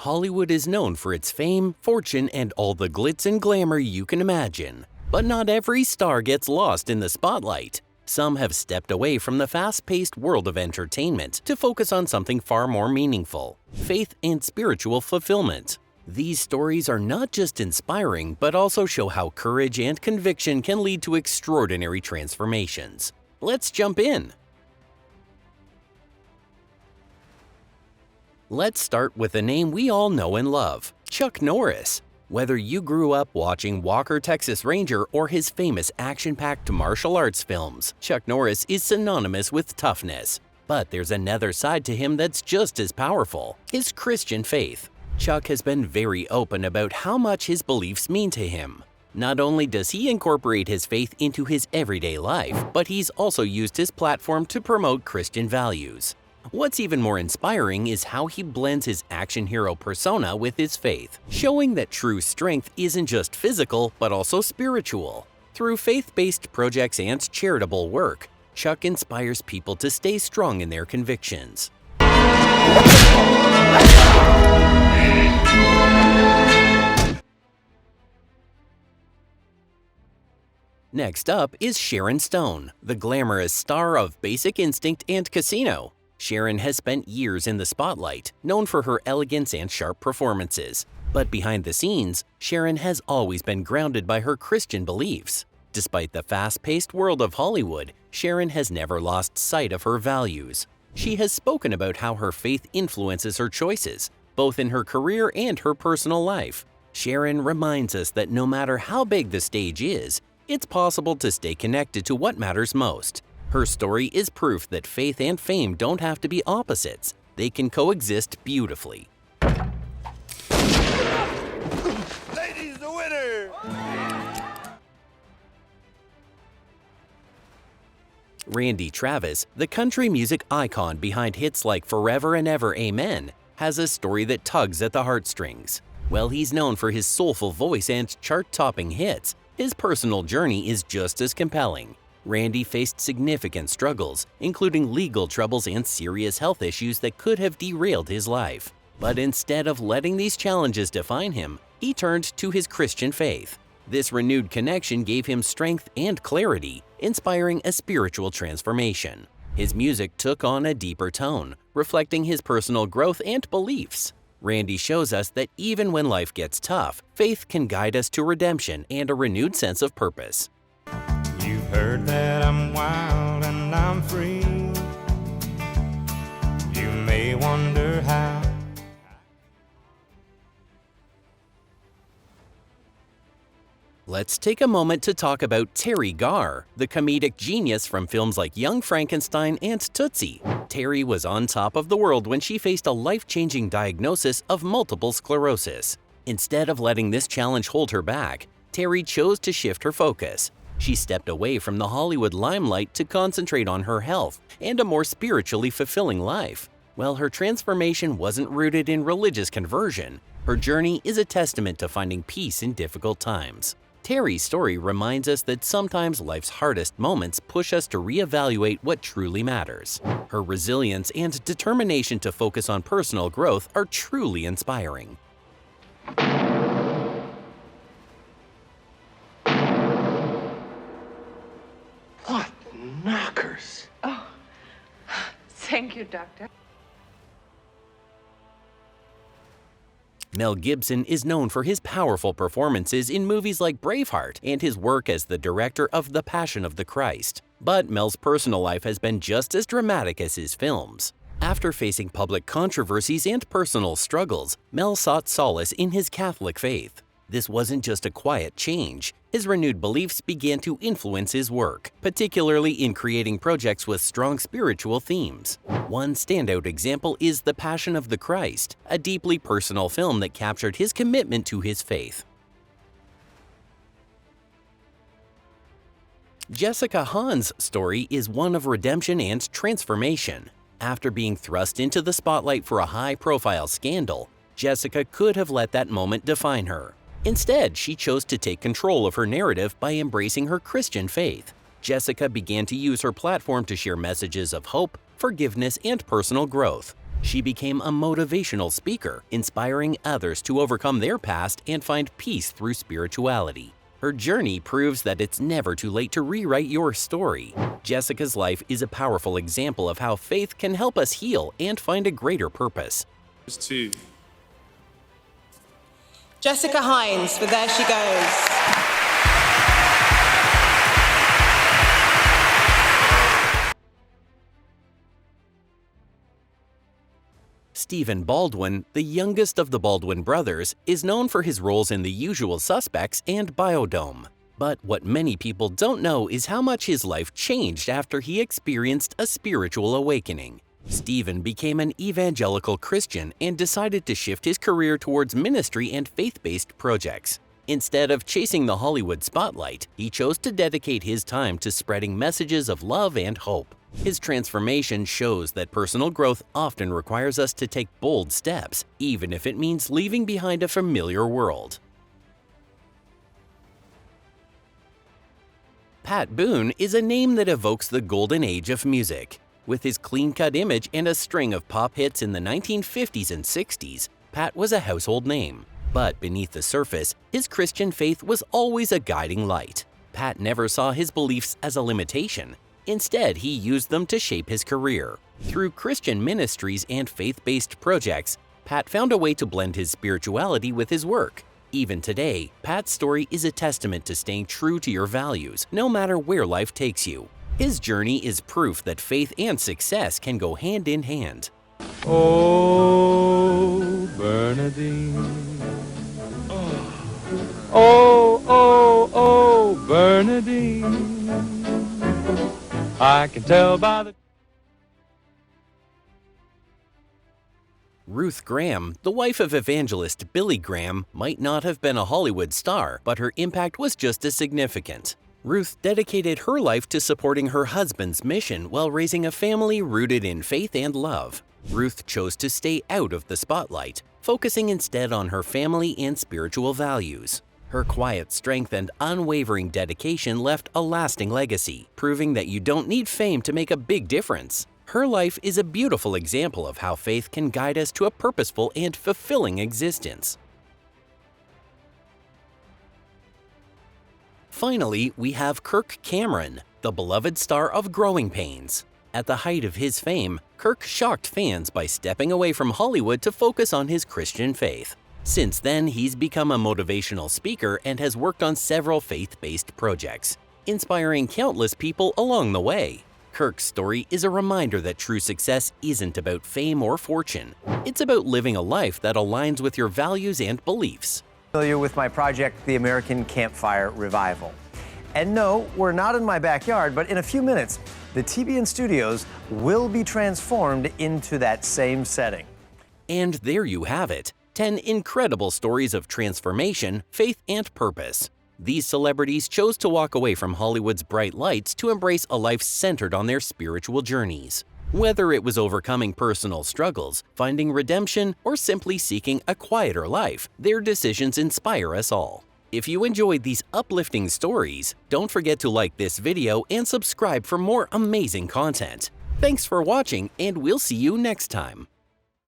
Hollywood is known for its fame, fortune, and all the glitz and glamour you can imagine. But not every star gets lost in the spotlight. Some have stepped away from the fast-paced world of entertainment to focus on something far more meaningful: faith and spiritual fulfillment. These stories are not just inspiring, but also show how courage and conviction can lead to extraordinary transformations. Let's jump in. Let's start with a name we all know and love: Chuck Norris. Whether you grew up watching Walker, Texas Ranger or his famous action-packed martial arts films, Chuck Norris is synonymous with toughness. But there's another side to him that's just as powerful: his Christian faith. Chuck has been very open about how much his beliefs mean to him. Not only does he incorporate his faith into his everyday life, but he's also used his platform to promote Christian values. What's even more inspiring is how he blends his action hero persona with his faith, showing that true strength isn't just physical, but also spiritual. Through faith-based projects and charitable work, Chuck inspires people to stay strong in their convictions. Next up is Sharon Stone, the glamorous star of Basic Instinct and Casino. Sharon has spent years in the spotlight, known for her elegance and sharp performances. But behind the scenes, Sharon has always been grounded by her Christian beliefs. Despite the fast-paced world of Hollywood, Sharon has never lost sight of her values. She has spoken about how her faith influences her choices, both in her career and her personal life. Sharon reminds us that no matter how big the stage is, it's possible to stay connected to what matters most. Her story is proof that faith and fame don't have to be opposites. They can coexist beautifully. Ladies, the winner! Randy Travis, the country music icon behind hits like Forever and Ever Amen, has a story that tugs at the heartstrings. While he's known for his soulful voice and chart-topping hits, his personal journey is just as compelling. Randy faced significant struggles, including legal troubles and serious health issues that could have derailed his life. But instead of letting these challenges define him, he turned to his Christian faith. This renewed connection gave him strength and clarity, inspiring a spiritual transformation. His music took on a deeper tone, reflecting his personal growth and beliefs. Randy shows us that even when life gets tough, faith can guide us to redemption and a renewed sense of purpose. You've heard that I'm wild and I'm free. You may wonder how. Let's take a moment to talk about Terry Garr, the comedic genius from films like Young Frankenstein and Tootsie. Terry was on top of the world when she faced a life-changing diagnosis of multiple sclerosis. Instead of letting this challenge hold her back, Terry chose to shift her focus. She stepped away from the Hollywood limelight to concentrate on her health and a more spiritually fulfilling life. While her transformation wasn't rooted in religious conversion, her journey is a testament to finding peace in difficult times. Terry's story reminds us that sometimes life's hardest moments push us to reevaluate what truly matters. Her resilience and determination to focus on personal growth are truly inspiring. What knockers! Oh, thank you, Doctor. Mel Gibson is known for his powerful performances in movies like Braveheart and his work as the director of The Passion of the Christ. But Mel's personal life has been just as dramatic as his films. After facing public controversies and personal struggles, Mel sought solace in his Catholic faith. This wasn't just a quiet change. His renewed beliefs began to influence his work, particularly in creating projects with strong spiritual themes. One standout example is The Passion of the Christ, a deeply personal film that captured his commitment to his faith. Jessica Hahn's story is one of redemption and transformation. After being thrust into the spotlight for a high-profile scandal, Jessica could have let that moment define her. Instead, she chose to take control of her narrative by embracing her Christian faith. Jessica began to use her platform to share messages of hope, forgiveness, and personal growth. She became a motivational speaker, inspiring others to overcome their past and find peace through spirituality. Her journey proves that it's never too late to rewrite your story. Jessica's life is a powerful example of how faith can help us heal and find a greater purpose. Jessica Hines for There She Goes. Stephen Baldwin, the youngest of the Baldwin brothers, is known for his roles in The Usual Suspects and Biodome. But what many people don't know is how much his life changed after he experienced a spiritual awakening. Stephen became an evangelical Christian and decided to shift his career towards ministry and faith-based projects. Instead of chasing the Hollywood spotlight, he chose to dedicate his time to spreading messages of love and hope. His transformation shows that personal growth often requires us to take bold steps, even if it means leaving behind a familiar world. Pat Boone is a name that evokes the golden age of music. With his clean-cut image and a string of pop hits in the 1950s and 60s, Pat was a household name. But beneath the surface, his Christian faith was always a guiding light. Pat never saw his beliefs as a limitation. Instead, he used them to shape his career. Through Christian ministries and faith-based projects, Pat found a way to blend his spirituality with his work. Even today, Pat's story is a testament to staying true to your values, no matter where life takes you. His journey is proof that faith and success can go hand in hand. Oh, Bernadine. Oh, Bernadine. I can tell by the... Ruth Graham, the wife of evangelist Billy Graham, might not have been a Hollywood star, but her impact was just as significant. Ruth dedicated her life to supporting her husband's mission while raising a family rooted in faith and love. Ruth chose to stay out of the spotlight, focusing instead on her family and spiritual values. Her quiet strength and unwavering dedication left a lasting legacy, proving that you don't need fame to make a big difference. Her life is a beautiful example of how faith can guide us to a purposeful and fulfilling existence. Finally, we have Kirk Cameron, the beloved star of Growing Pains. At the height of his fame, Kirk shocked fans by stepping away from Hollywood to focus on his Christian faith. Since then, he's become a motivational speaker and has worked on several faith-based projects, inspiring countless people along the way. Kirk's story is a reminder that true success isn't about fame or fortune. It's about living a life that aligns with your values and beliefs. Familiar with my project, the American Campfire Revival. And no, we're not in my backyard, but in a few minutes, the TBN studios will be transformed into that same setting. And there you have it, 10 incredible stories of transformation, faith, and purpose. These celebrities chose to walk away from Hollywood's bright lights to embrace a life centered on their spiritual journeys. Whether it was overcoming personal struggles, finding redemption, or simply seeking a quieter life, their decisions inspire us all. If you enjoyed these uplifting stories, don't forget to like this video and subscribe for more amazing content. Thanks for watching, and we'll see you next time.